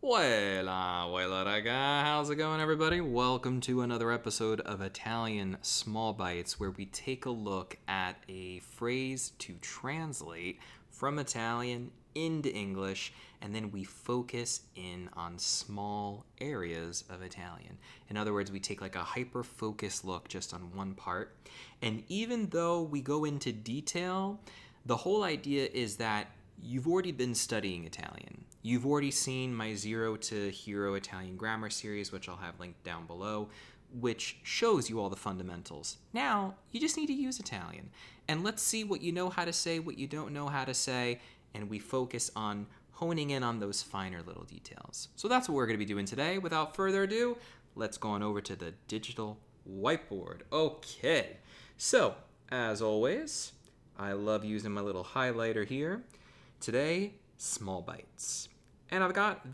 Weilà raga, how's it going everybody? Welcome to another episode of Italian Small Bites where we take a look at a phrase to translate from Italian into English and then we focus in on small areas of Italian. In other words, we take like a hyper-focused look just on one part. And even though we go into detail, the whole idea is that you've already been studying Italian. You've already seen my Zero to Hero Italian Grammar series, which I'll have linked down below, which shows you all the fundamentals. Now, you just need to use Italian. And let's see what you know how to say, what you don't know how to say, and we focus on honing in on those finer little details. So that's what we're going to be doing today. Without further ado, let's go on over to the digital whiteboard. Okay, so as always, I love using my little highlighter here. Today, small bites. And I've got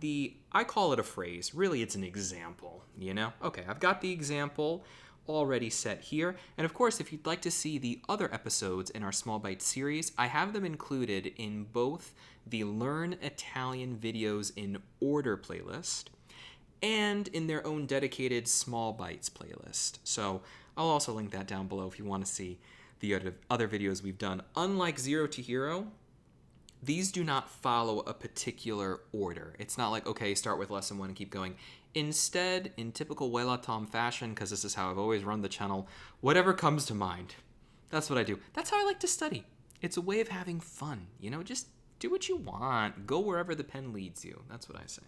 I call it a phrase. Really, it's an example, you know? Okay, I've got the example already set here. And of course, if you'd like to see the other episodes in our Small Bites series, I have them included in both the Learn Italian Videos in Order playlist and in their own dedicated Small Bites playlist. So I'll also link that down below if you want to see the other videos we've done. Unlike Zero to Hero, these do not follow a particular order. It's not like, okay, start with lesson 1 and keep going. Instead, in typical Weilà Tom fashion, because this is how I've always run the channel, whatever comes to mind. That's what I do. That's how I like to study. It's a way of having fun, you know? Just do what you want. Go wherever the pen leads you. That's what I say.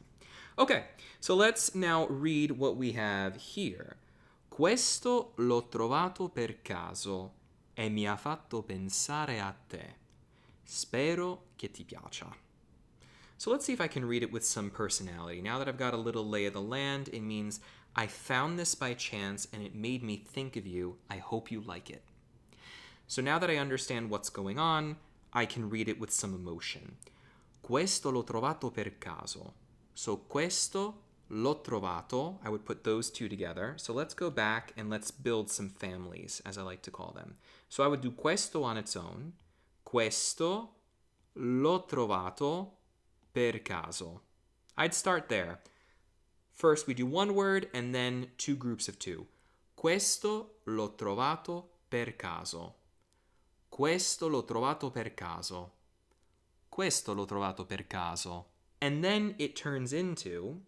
Okay, so let's now read what we have here. Questo l'ho trovato per caso e mi ha fatto pensare a te. Spero che ti piaccia. So let's see if I can read it with some personality. Now that I've got a little lay of the land, it means I found this by chance and it made me think of you. I hope you like it. So now that I understand what's going on, I can read it with some emotion. Questo l'ho trovato per caso. So questo l'ho trovato, I would put those two together. So let's go back and let's build some families, as I like to call them. So I would do questo on its own. Questo l'ho trovato per caso. I'd start there. First, we do one word and then two groups of two. Questo l'ho trovato per caso. Questo l'ho trovato per caso. Questo l'ho trovato per caso. And then it turns into,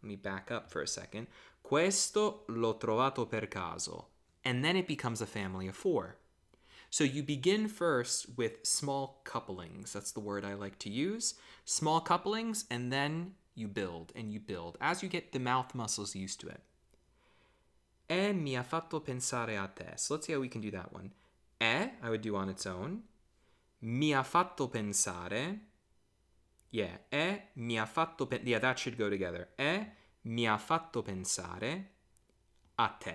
let me back up for a second. Questo l'ho trovato per caso. And then it becomes a family of 4. So you begin first with small couplings. That's the word I like to use. Small couplings, and then you build and you build as you get the mouth muscles used to it. E mi ha fatto pensare a te. So let's see how we can do that one. I would do on its own. Mi ha fatto pensare. Yeah, mi ha fatto yeah, that should go together. Mi ha fatto pensare a te.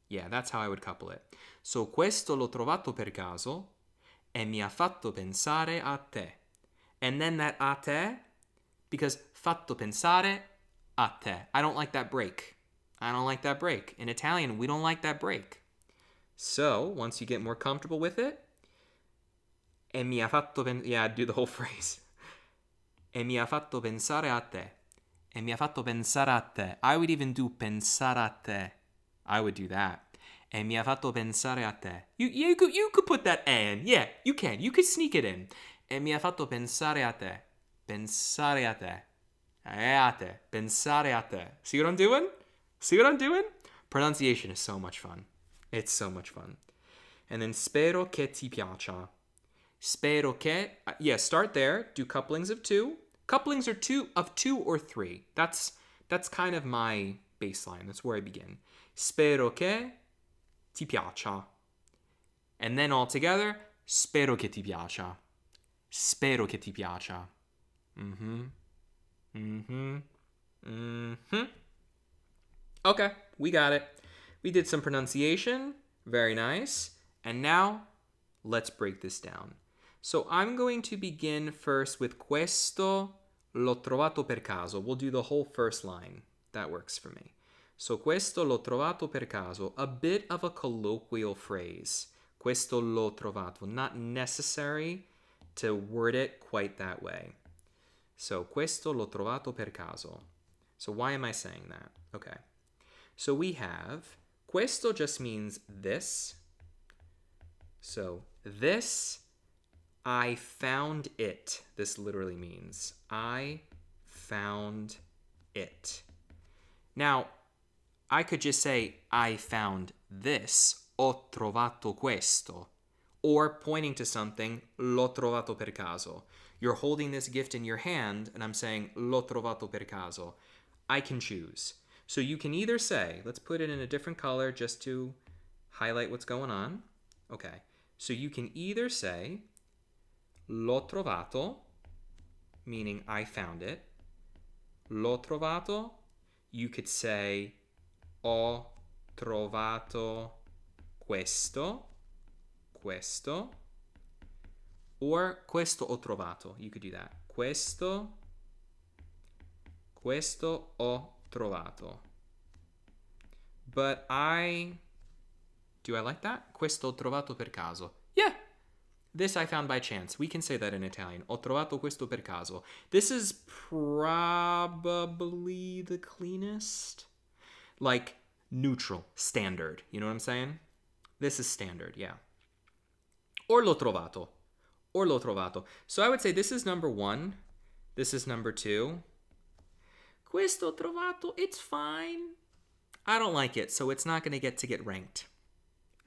Yeah, that's how I would couple it. So questo l'ho trovato per caso e mi ha fatto pensare a te. And then that a te, because fatto pensare a te. I don't like that break. I don't like that break. In Italian, we don't like that break. So once you get more comfortable with it, e mi ha fatto yeah, do the whole phrase. E mi ha fatto pensare a te. E mi ha fatto pensare a te. I would even do pensare a te. I would do that. E mi ha fatto pensare a te. You could put that in. Yeah, you can. You could sneak it in. E mi ha fatto pensare a te. Pensare a te. A te. Pensare a te. See what I'm doing? See what I'm doing? Pronunciation is so much fun. It's so much fun. And then spero che ti piaccia. Spero che. Yeah, start there. Do couplings of 2. Couplings are of two or 3. That's kind of my baseline. That's where I begin. Spero che ti piaccia. And then all together, spero che ti piaccia. Spero che ti piaccia. Okay, we got it. We did some pronunciation. Very nice. And now, let's break this down. So I'm going to begin first with questo l'ho trovato per caso. We'll do the whole first line. That works for me. So questo l'ho trovato per caso. A bit of a colloquial phrase. Questo l'ho trovato. Not necessary to word it quite that way. So questo l'ho trovato per caso. So why am I saying that? Okay. So we have, questo just means this. So this, I found it. This literally means I found it. Now, I could just say, I found this. Ho trovato questo. Or pointing to something, l'ho trovato per caso. You're holding this gift in your hand, and I'm saying, l'ho trovato per caso. I can choose. So you can either say, let's put it in a different color just to highlight what's going on. Okay. So you can either say, l'ho trovato, meaning I found it. L'ho trovato. You could say, ho trovato questo. Questo. Or questo ho trovato. You could do that. Questo ho trovato. But do I like that? Questo ho trovato per caso. Yeah. This I found by chance. We can say that in Italian. Ho trovato questo per caso. This is probably the cleanest. Like neutral, standard. You know what I'm saying? This is standard, yeah. Or l'ho trovato. Or l'ho trovato. So I would say this is number 1. This is number 2. Questo trovato, it's fine. I don't like it, so it's not going to get ranked.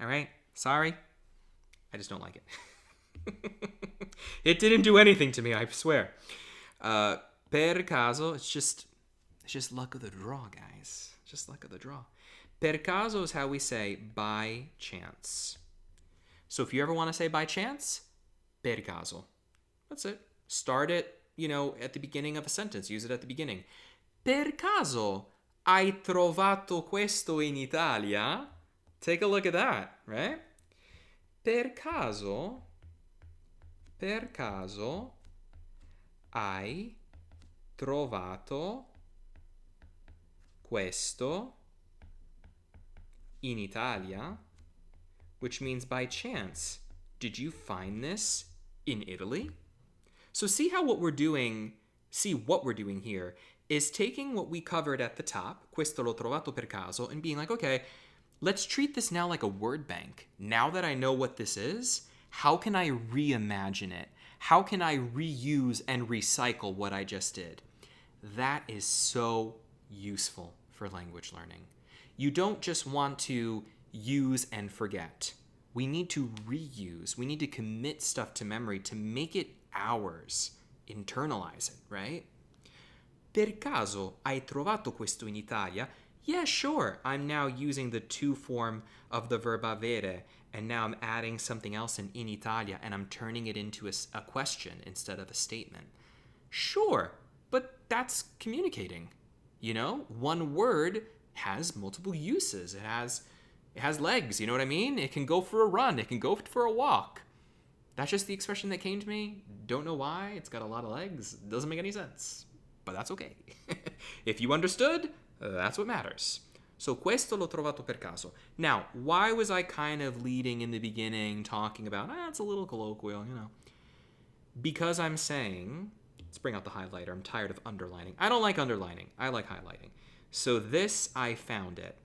All right? Sorry. I just don't like it. It didn't do anything to me, I swear. Per caso, it's just luck of the draw, guys. Just luck of the draw. Per caso is how we say by chance. So if you ever want to say by chance, per caso. That's it. Start it, at the beginning of a sentence. Use it at the beginning. Per caso hai trovato questo in Italia? Take a look at that, right? Per caso hai trovato questo in Italia? Which means by chance. Did you find this in Italy? So see what we're doing here is taking what we covered at the top, questo l'ho trovato per caso, and being like, okay, let's treat this now like a word bank. Now that I know what this is, how can I reimagine it? How can I reuse and recycle what I just did? That is so useful for language learning. You don't just want to use and forget. We need to reuse. We need to commit stuff to memory to make it ours. Internalize it, right? Per caso hai trovato questo in Italia? Yeah, sure. I'm now using the to form of the verb avere, and now I'm adding something else in Italia, and I'm turning it into a question instead of a statement. Sure, but that's communicating. One word has multiple uses. It has legs, you know what I mean? It can go for a run. It can go for a walk. That's just the expression that came to me. Don't know why. It's got a lot of legs. Doesn't make any sense. But that's okay. If you understood, that's what matters. So questo l'ho trovato per caso. Now, why was I kind of leading in the beginning, talking about, it's a little colloquial, Because I'm saying, let's bring out the highlighter. I'm tired of underlining. I don't like underlining. I like highlighting. So this, I found it.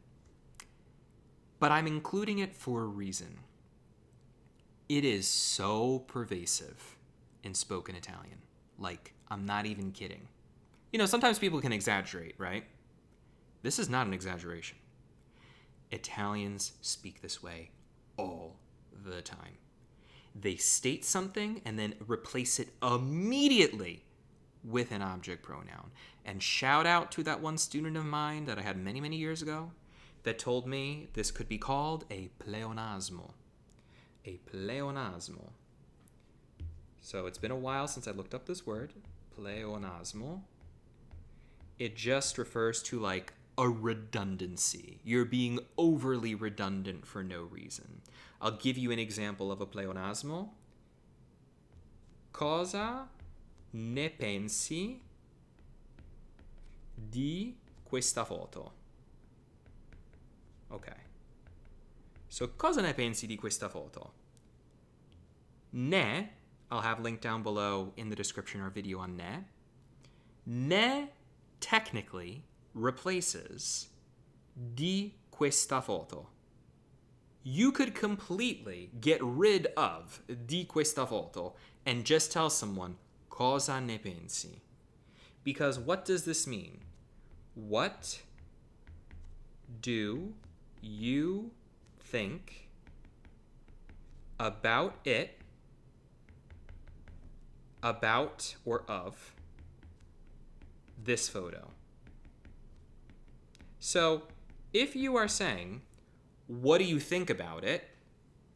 But I'm including it for a reason. It is so pervasive in spoken Italian. Like, I'm not even kidding. Sometimes people can exaggerate, right? This is not an exaggeration. Italians speak this way all the time. They state something and then replace it immediately with an object pronoun. And shout out to that one student of mine that I had many, many years ago that told me this could be called a pleonasmo. A pleonasmo. So it's been a while since I looked up this word, pleonasmo. It just refers to like a redundancy. You're being overly redundant for no reason. I'll give you an example of a pleonasmo. Cosa ne pensi di questa foto? Okay. So cosa ne pensi di questa foto? Ne, I'll have linked down below in the description or video on ne. Ne technically replaces di questa foto. You could completely get rid of di questa foto and just tell someone cosa ne pensi. Because what does this mean? What do you think about it, about or of this photo? So if you are saying, what do you think about it?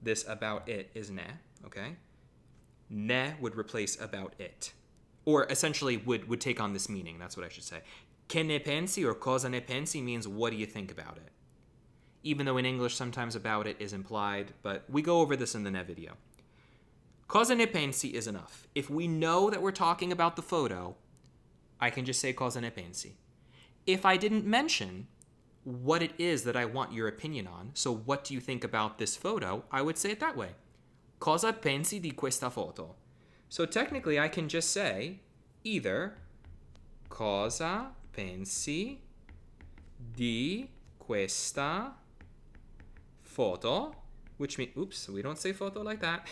This about it is ne, okay? Ne would replace about it. Or essentially would take on this meaning. That's what I should say. Che ne pensi or cosa ne pensi means what do you think about it? Even though in English sometimes about it is implied, but we go over this in the ne video. Cosa ne pensi is enough. If we know that we're talking about the photo, I can just say cosa ne pensi. If I didn't mention what it is that I want your opinion on, so what do you think about this photo, I would say it that way. Cosa pensi di questa foto? So technically I can just say either cosa pensi di questa foto, which means, oops, we don't say photo like that.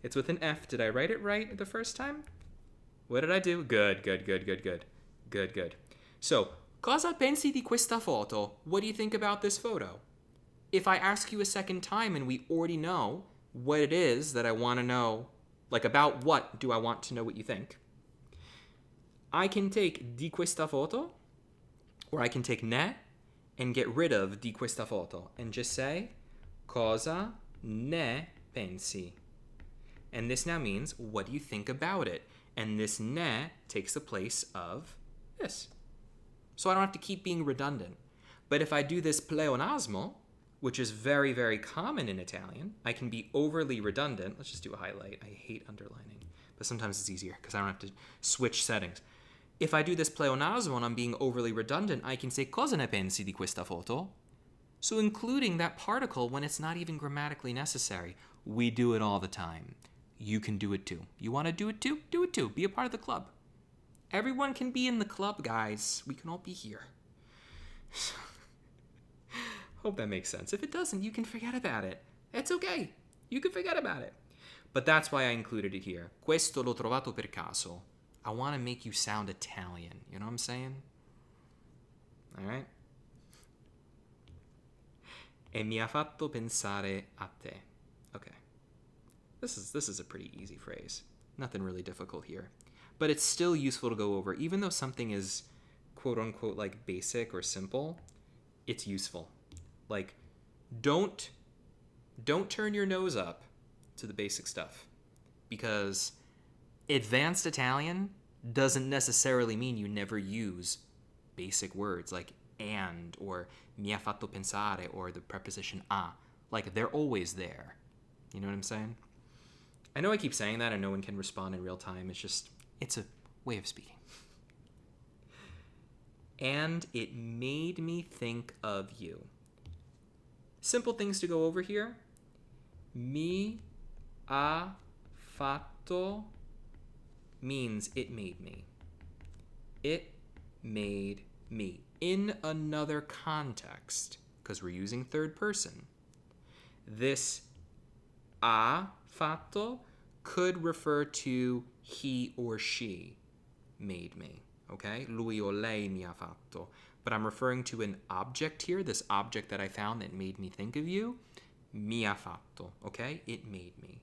It's with an F. Did I write it right the first time? What did I do? Good. So, cosa pensi di questa foto? What do you think about this photo? If I ask you a second time and we already know what it is that I want to know, like about what do I want to know what you think, I can take di questa foto, or I can take ne and get rid of di questa foto and just say cosa ne pensi. And this now means what do you think about it? And this ne takes the place of this. So I don't have to keep being redundant. But if I do this pleonasmo, which is very, very common in Italian, I can be overly redundant. Let's just do a highlight. I hate underlining, but sometimes it's easier because I don't have to switch settings. If I do this pleonasmo and I'm being overly redundant, I can say cosa ne pensi di questa foto? So including that particle when it's not even grammatically necessary. We do it all the time. You can do it too. You want to do it too? Do it too. Be a part of the club. Everyone can be in the club, guys. We can all be here. Hope that makes sense. If it doesn't, you can forget about it. It's okay. You can forget about it. But that's why I included it here. Questo l'ho trovato per caso. I want to make you sound Italian. You know what I'm saying? All right? E mi ha fatto pensare a te. Okay. This is a pretty easy phrase. Nothing really difficult here. But it's still useful to go over. Even though something is quote unquote like basic or simple, it's useful. Like, don't turn your nose up to the basic stuff. Because advanced Italian doesn't necessarily mean you never use basic words like and or mi ha fatto pensare or the preposition a. Like, they're always there. You know what I'm saying? I know I keep saying that and no one can respond in real time. It's a way of speaking. And it made me think of you. Simple things to go over here. Mi ha fatto means it made me. It made me. In another context, because we're using third person, this ha fatto could refer to he or she made me. Okay? Lui o lei mi ha fatto. But I'm referring to an object here, this object that I found that made me think of you. Mi ha fatto. Okay? It made me.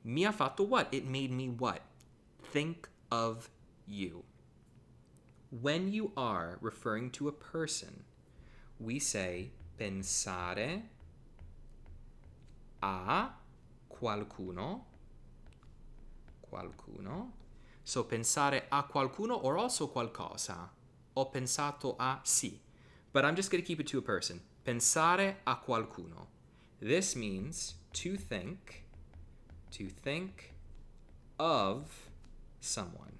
Mi ha fatto what? It made me what? Think of you. When you are referring to a person, we say pensare a qualcuno. So pensare a qualcuno or also qualcosa. Ho pensato a sì. But I'm just going to keep it to a person. Pensare a qualcuno. This means to think of someone.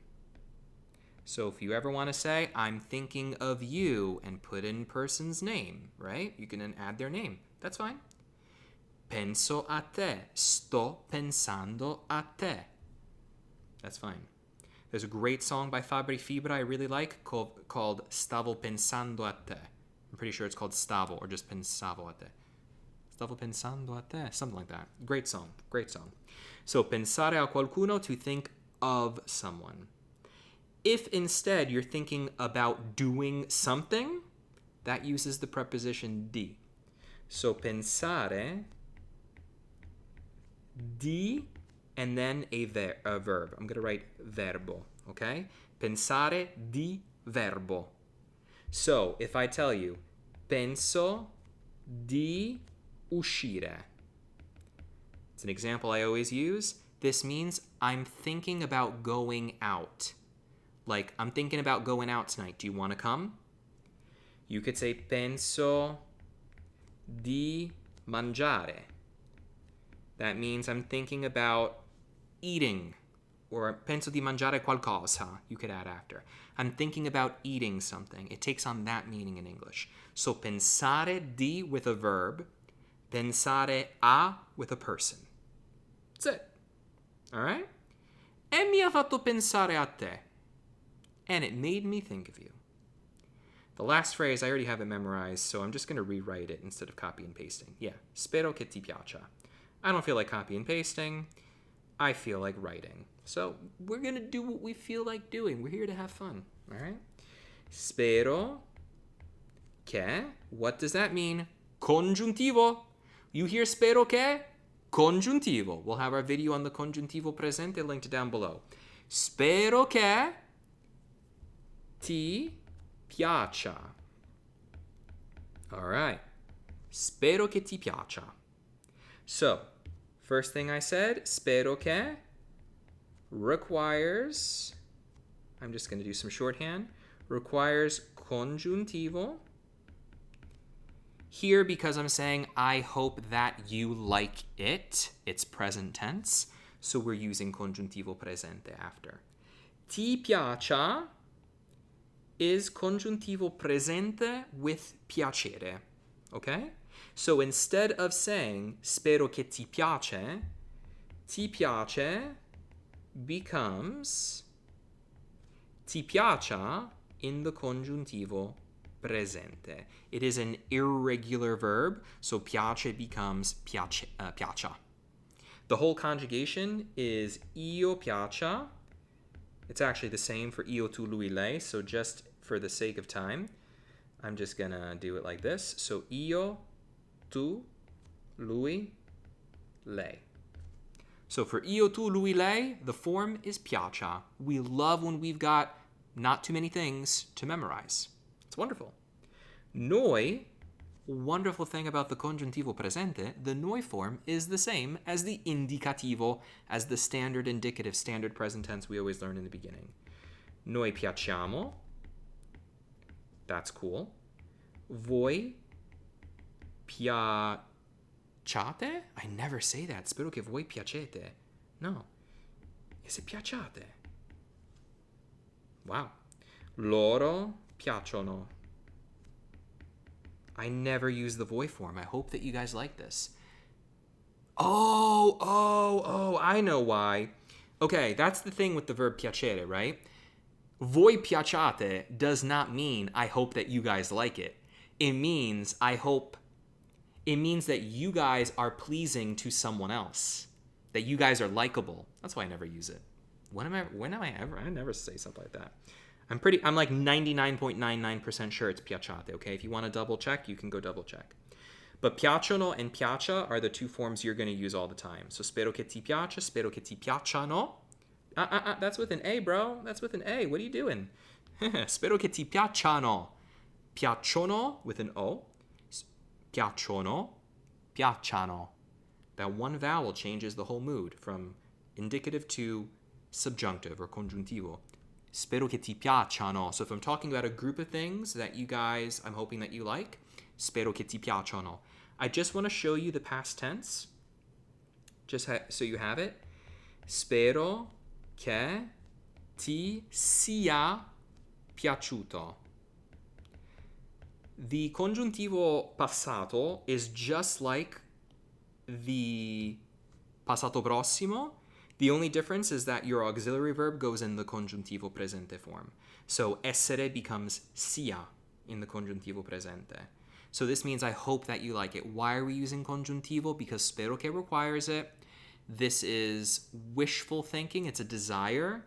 So if you ever want to say, I'm thinking of you, and put in person's name, right? You can then add their name. That's fine. Penso a te. Sto pensando a te. That's fine. There's a great song by Fabri Fibra I really like called Stavo pensando a te. I'm pretty sure it's called Stavo or just Pensavo a te. Stavo pensando a te, something like that. Great song, great song. So pensare a qualcuno, to think of someone. If instead you're thinking about doing something, that uses the preposition di. So pensare di and then a verb. I'm going to write verbo, okay? Pensare di verbo. So if I tell you, penso di uscire. It's an example I always use. This means I'm thinking about going out. Like, I'm thinking about going out tonight. Do you want to come? You could say penso di mangiare. That means I'm thinking about eating. Or penso di mangiare qualcosa, you could add after. I'm thinking about eating something. It takes on that meaning in English. So pensare di with a verb, pensare a with a person. That's it. All right? E mi ha fatto pensare a te. And it made me think of you. The last phrase, I already have it memorized, so I'm just going to rewrite it instead of copy and pasting. Yeah, spero che ti piaccia. I don't feel like copy and pasting. I feel like writing. So we're going to do what we feel like doing. We're here to have fun, all right? Spero che, what does that mean? Congiuntivo. You hear spero che? Congiuntivo. We'll have our video on the Congiuntivo Presente linked down below. Spero che ti piaccia. All right. Spero che ti piaccia. So, first thing I said, spero che requires, I'm just going to do some shorthand, requires congiuntivo. Here, because I'm saying I hope that you like it, it's present tense, so we're using congiuntivo presente after. Ti piaccia is congiuntivo presente with piacere, okay? So instead of saying spero che ti piace becomes ti piaccia in the congiuntivo presente. It is an irregular verb, so piace becomes piaccia. The whole conjugation is io piaccia. It's actually the same for io, tu, lui, lei, so just for the sake of time, I'm just gonna do it like this. So io, tu, lui, lei. So for io, tu, lui, lei, the form is piaccia. We love when we've got not too many things to memorize. It's wonderful. Noi, wonderful thing about the congiuntivo presente, the noi form is the same as the indicativo, as the standard indicative, standard present tense we always learn in the beginning. Noi piacciamo. That's cool. Voi piacciate? I never say that. Spero che voi piacete. No. Is it piacciate? Wow. Loro piacciono. I never use the voi form. I hope that you guys like this. Oh, I know why. Okay, that's the thing with the verb piacere, right? Voi piacciate does not mean I hope that you guys like it. It means that you guys are pleasing to someone else. That you guys are likable. That's why I never use it. When am I ever? I never say something like that. I'm like 99.99% sure it's piacciate, okay? If you want to double check, you can go double check. But piacciono and piaccia are the two forms you're going to use all the time. So spero che ti piaccia, spero che ti piacciano. That's with an A, bro. That's with an A. What are you doing? Spero che ti piacciano. Piacciono with an O. Piacciono, piacciano. That one vowel changes the whole mood from indicative to subjunctive or congiuntivo. Spero che ti piacciano. So if I'm talking about a group of things that you guys, I'm hoping that you like, spero che ti piacciono. I just want to show you the past tense, just so you have it. Spero che ti sia piaciuto. The congiuntivo passato is just like the passato prossimo, The only difference is that your auxiliary verb goes in the congiuntivo presente form. So essere becomes sia in the congiuntivo presente. So this means I hope that you like it. Why are we using congiuntivo? Because spero che requires it. This is wishful thinking. It's a desire.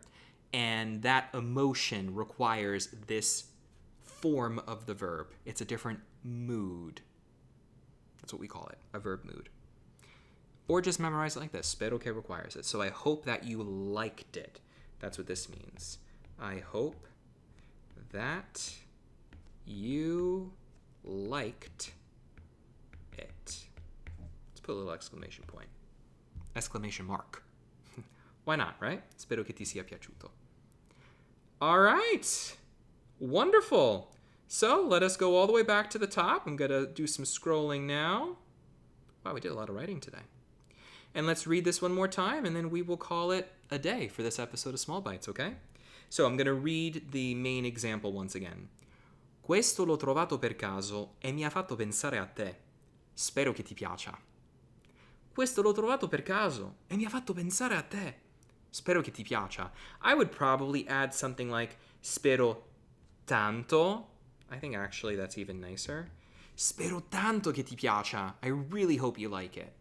And that emotion requires this form of the verb. It's a different mood. That's what we call it, a verb mood. Or just memorize it like this. Spero che requires it. So I hope that you liked it. That's what this means. I hope that you liked it. Let's put a little exclamation point. Exclamation mark. Why not, right? Spero che ti sia piaciuto. All right. Wonderful. So let us go all the way back to the top. I'm going to do some scrolling now. Wow, we did a lot of writing today. And let's read this one more time, and then we will call it a day for this episode of Small Bites, okay? So I'm going to read the main example once again. Questo l'ho trovato per caso e mi ha fatto pensare a te. Spero che ti piaccia. Questo l'ho trovato per caso e mi ha fatto pensare a te. Spero che ti piaccia. I would probably add something like spero tanto. I think actually that's even nicer. Spero tanto che ti piaccia. I really hope you like it.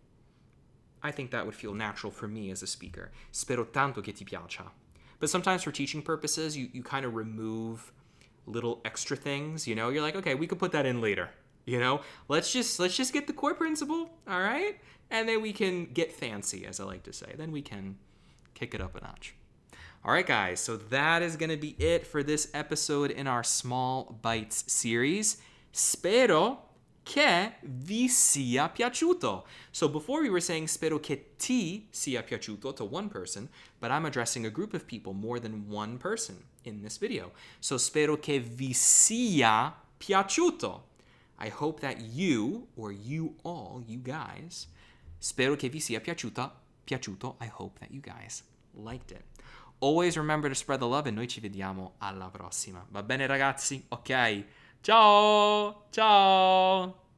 I think that would feel natural for me as a speaker. Spero tanto che ti piaccia. But sometimes for teaching purposes, you kind of remove little extra things, you know? You're like, okay, we could put that in later, you know? Let's just get the core principle, all right? And then we can get fancy, as I like to say. Then we can kick it up a notch. All right, guys, so that is going to be it for this episode in our Small Bites series. Spero che vi sia piaciuto. So before we were saying spero che ti sia piaciuto to one person, but I'm addressing a group of people, more than one person in this video. So spero che vi sia piaciuto. I hope that you, or you all, you guys, spero che vi sia piaciuto. I hope that you guys liked it. Always remember to spread the love, and noi ci vediamo alla prossima. Va bene, ragazzi? Ok. Ciao! Ciao!